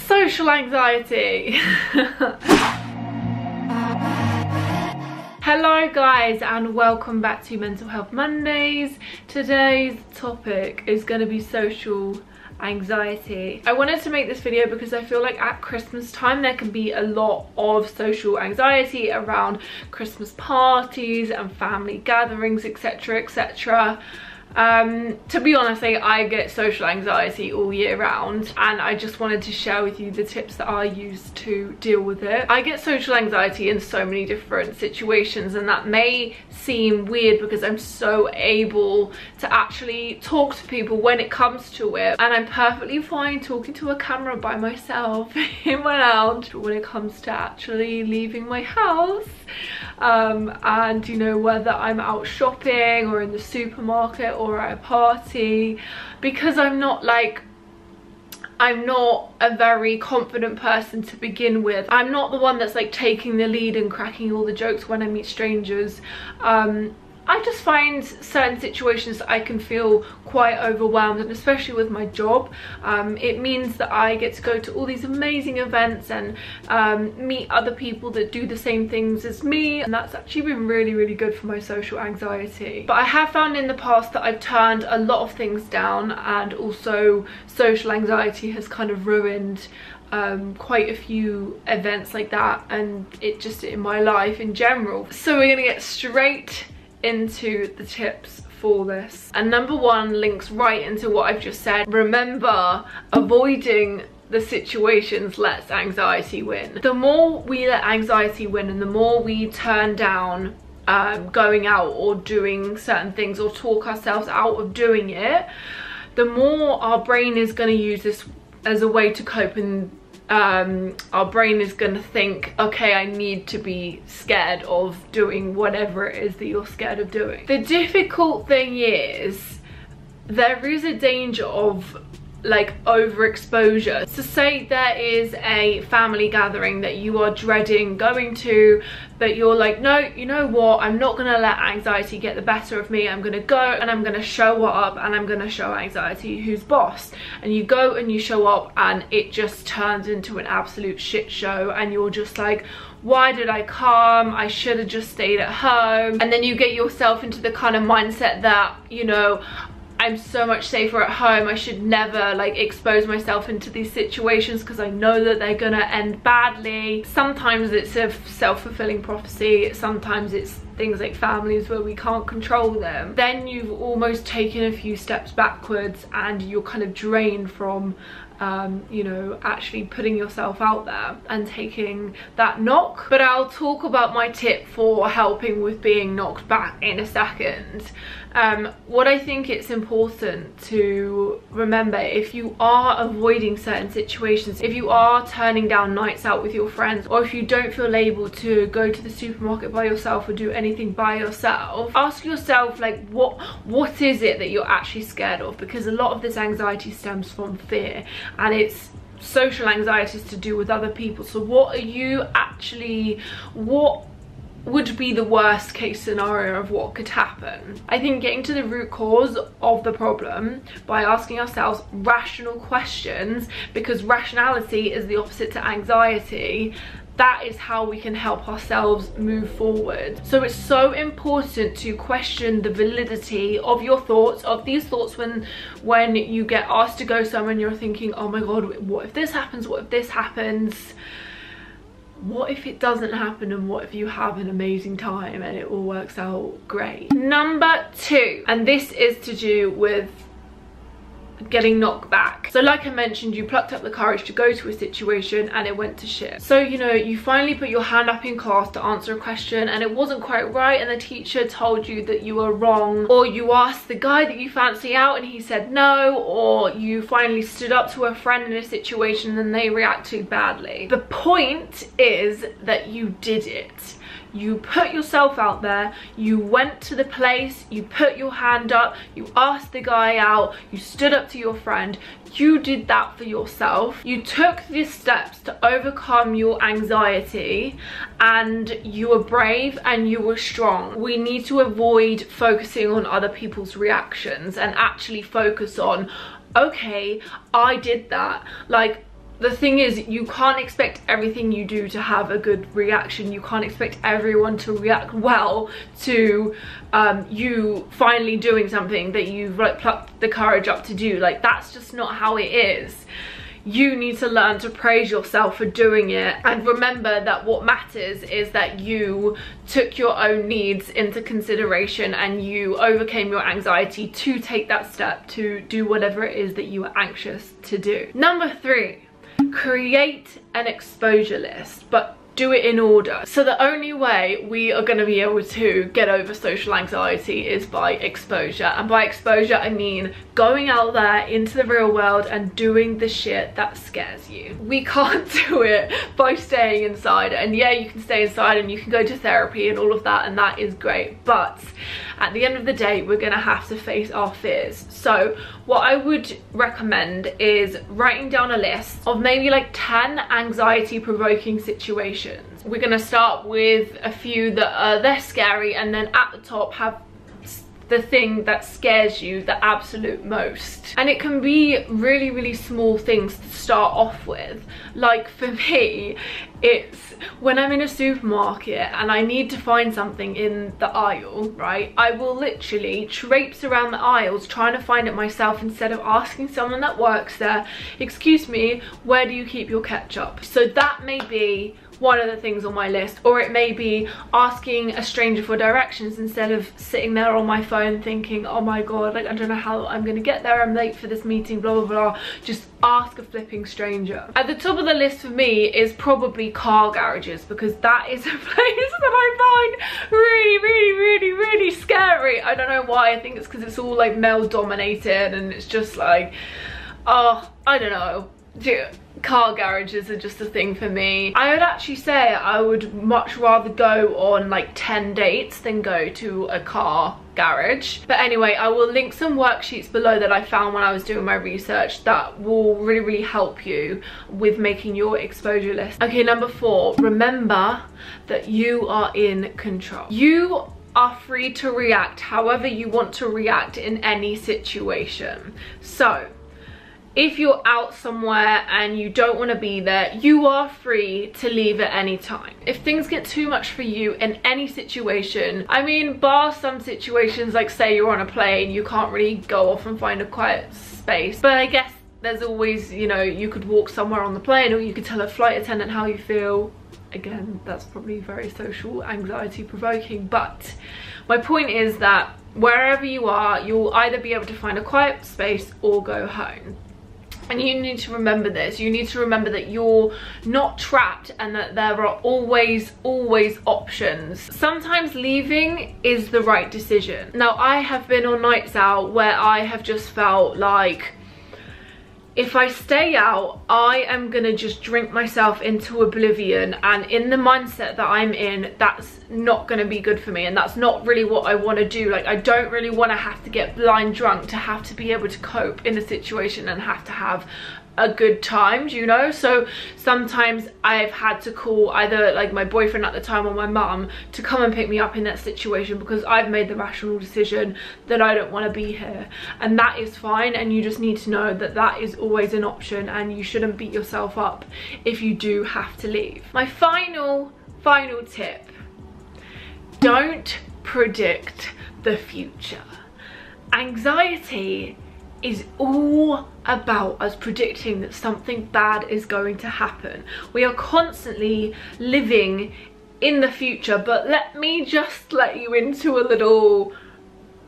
Social anxiety. Hello guys and welcome back to Mental Health Mondays. Today's topic is going to be social anxiety. I wanted to make this video because I feel like at Christmas time there can be a lot of social anxiety around Christmas parties and family gatherings, etc, etc. To be honest, I get social anxiety all year round, and I just wanted to share with you the tips that I use to deal with it. I get social anxiety in so many different situations, and that may seem weird because I'm so able to actually talk to people when it comes to it, and I'm perfectly fine talking to a camera by myself in my lounge. But when it comes to actually leaving my house, and you know, whether I'm out shopping or in the supermarket or at a party, because I'm not a very confident person to begin with. I'm not the one that's like taking the lead and cracking all the jokes when I meet strangers. I just find certain situations that I can feel quite overwhelmed, and especially with my job, it means that I get to go to all these amazing events and meet other people that do the same things as me, and that's actually been really good for my social anxiety. But I have found in the past that I've turned a lot of things down, and also social anxiety has kind of ruined quite a few events like that, and it just in my life in general. So we're gonna get straight into the tips for this, and number one links right into what I've just said. Remember, avoiding the situations lets anxiety win. The more we let anxiety win and the more we turn down going out or doing certain things or talk ourselves out of doing it, the more our brain is going to use this as a way to cope, and our brain is going to think, okay, I need to be scared of doing whatever it is that you're scared of doing. The difficult thing is there is a danger of like overexposure. So say there is a family gathering that you are dreading going to, but you're like, no, you know what, I'm not gonna let anxiety get the better of me. I'm gonna go and I'm gonna show up and I'm gonna show anxiety who's boss. And you go and you show up and it just turns into an absolute shit show, and you're just like, why did I come? I should have just stayed at home. And then you get yourself into the kind of mindset that, you know, I'm so much safer at home, I should never like expose myself into these situations because I know that they're gonna end badly. Sometimes it's a self-fulfilling prophecy, sometimes it's things like families where we can't control them. Then you've almost taken a few steps backwards and you're kind of drained from you know, actually putting yourself out there and taking that knock. But I'll talk about my tip for helping with being knocked back in a second. What I think it's important to remember, if you are avoiding certain situations, if you are turning down nights out with your friends, or if you don't feel able to go to the supermarket by yourself or do anything by yourself, ask yourself like, what is it that you're actually scared of? Because a lot of this anxiety stems from fear, and it's social anxiety is to do with other people. So what would be the worst case scenario of what could happen? I think getting to the root cause of the problem by asking ourselves rational questions, because rationality is the opposite to anxiety, that is how we can help ourselves move forward. So it's so important to question the validity of your thoughts, of these thoughts when you get asked to go somewhere and you're thinking, oh my god, what if this happens, what if this happens? What if it doesn't happen, and what if you have an amazing time and it all works out great? Number two, and this is to do with getting knocked back. So like I mentioned, you plucked up the courage to go to a situation and it went to shit. So, you know, you finally put your hand up in class to answer a question and it wasn't quite right, and the teacher told you that you were wrong, or you asked the guy that you fancy out and he said no, or you finally stood up to a friend in a situation and they reacted badly. The point is that you did it. You put yourself out there, you went to the place, you put your hand up, you asked the guy out, you stood up to your friend, you did that for yourself. You took the steps to overcome your anxiety, and you were brave and you were strong. We need to avoid focusing on other people's reactions and actually focus on, okay, I did that. Like, the thing is, you can't expect everything you do to have a good reaction. You can't expect everyone to react well to you finally doing something that you've like plucked the courage up to do. Like, that's just not how it is. You need to learn to praise yourself for doing it, and remember that what matters is that you took your own needs into consideration and you overcame your anxiety to take that step to do whatever it is that you are anxious to do. Number 3, create an exposure list, but do it in order. So the only way we are going to be able to get over social anxiety is by exposure. And by exposure, I mean going out there into the real world and doing the shit that scares you. We can't do it by staying inside. And yeah, you can stay inside and you can go to therapy and all of that, and that is great. But at the end of the day, we're going to have to face our fears. So what I would recommend is writing down a list of maybe like 10 anxiety provoking situations. We're going to start with a few that are less scary, and then at the top have the thing that scares you the absolute most. And it can be really, really small things to start off with. Like for me, it's when I'm in a supermarket and I need to find something in the aisle, right? I will literally traipse around the aisles trying to find it myself instead of asking someone that works there, excuse me, where do you keep your ketchup? So that may be one of the things on my list. Or it may be asking a stranger for directions instead of sitting there on my phone thinking, oh my god, like I don't know how I'm gonna get there, I'm late for this meeting, blah blah blah. Just ask a flipping stranger. At the top of the list for me is probably car garages, because that is a place that I find really scary. I don't know why. I think it's because it's all like male dominated, and it's just like, oh, I don't know. Car garages are just a thing for me. I would actually say I would much rather go on like 10 dates than go to a car garage. But anyway, I will link some worksheets below that I found when I was doing my research that will really help you with making your exposure list. Okay, number 4, remember that you are in control. You are free to react however you want to react in any situation. So if you're out somewhere and you don't want to be there, you are free to leave at any time. If things get too much for you in any situation, I mean, bar some situations, like say you're on a plane, you can't really go off and find a quiet space. But I guess there's always, you know, you could walk somewhere on the plane, or you could tell a flight attendant how you feel. Again, that's probably very social anxiety provoking. But my point is that wherever you are, you'll either be able to find a quiet space or go home. And you need to remember this. You need to remember that you're not trapped and that there are always options. Sometimes leaving is the right decision. Now, I have been on nights out where I have just felt like if I stay out, I am gonna just drink myself into oblivion, and in the mindset that I'm in, that's not gonna be good for me, and that's not really what I wanna do. Like, I don't really wanna have to get blind drunk to have to be able to cope in a situation and have to have a good time, you know? So sometimes I've had to call either like my boyfriend at the time or my mum to come and pick me up in that situation, because I've made the rational decision that I don't want to be here, and that is fine. And you just need to know that that is always an option, and you shouldn't beat yourself up if you do have to leave. My final tip: don't predict the future. Anxiety is all about us predicting that something bad is going to happen. We are constantly living in the future. But let me just let you into a little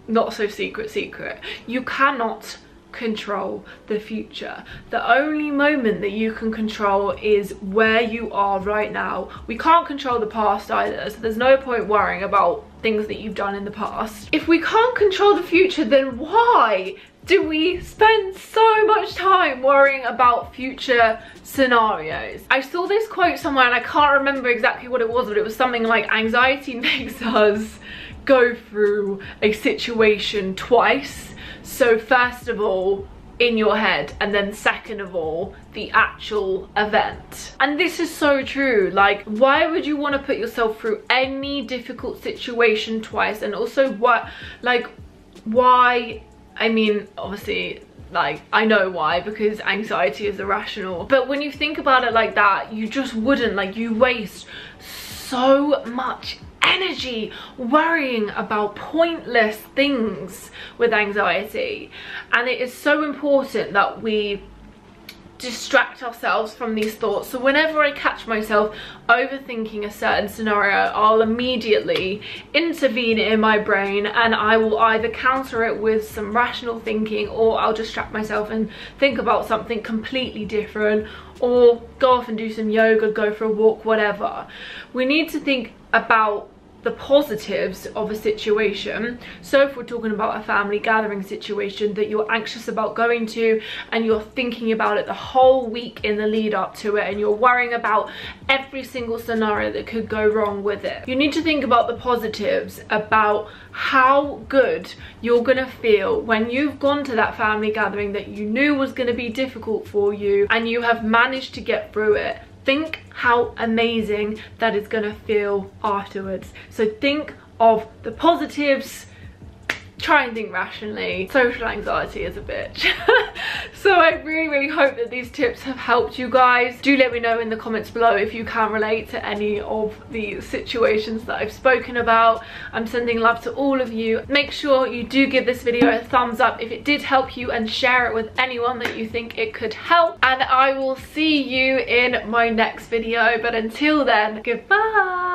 not so secret. You cannot control the future. The only moment that you can control is where you are right now. We can't control the past either, so there's no point worrying about things that you've done in the past. If we can't control the future, then why do we spend so much time worrying about future scenarios? I saw this quote somewhere and I can't remember exactly what it was, but it was something like, anxiety makes us go through a situation twice. So first of all, in your head, and then second of all, the actual event. And this is so true. Like, why would you want to put yourself through any difficult situation twice? And also, what, like, why? I mean, obviously like, I know why, because anxiety is irrational. But when you think about it like that, you just wouldn't, like, you waste so much energy worrying about pointless things with anxiety. And it is so important that we distract ourselves from these thoughts. So whenever I catch myself overthinking a certain scenario, I'll immediately intervene in my brain, and I will either counter it with some rational thinking, or I'll distract myself and think about something completely different, or go off and do some yoga, go for a walk, whatever. We need to think about the positives of a situation. So if we're talking about a family gathering situation that you're anxious about going to, and you're thinking about it the whole week in the lead up to it, and you're worrying about every single scenario that could go wrong with it, you need to think about the positives, about how good you're gonna feel when you've gone to that family gathering that you knew was gonna be difficult for you, and you have managed to get through it. Think how amazing that is gonna feel afterwards. So think of the positives, try and think rationally. Social anxiety is a bitch. So I really hope that these tips have helped you guys. Do let me know in the comments below if you can relate to any of the situations that I've spoken about. I'm sending love to all of you. Make sure you do give this video a thumbs up if it did help you, and share it with anyone that you think it could help. And I will see you in my next video. But until then, goodbye.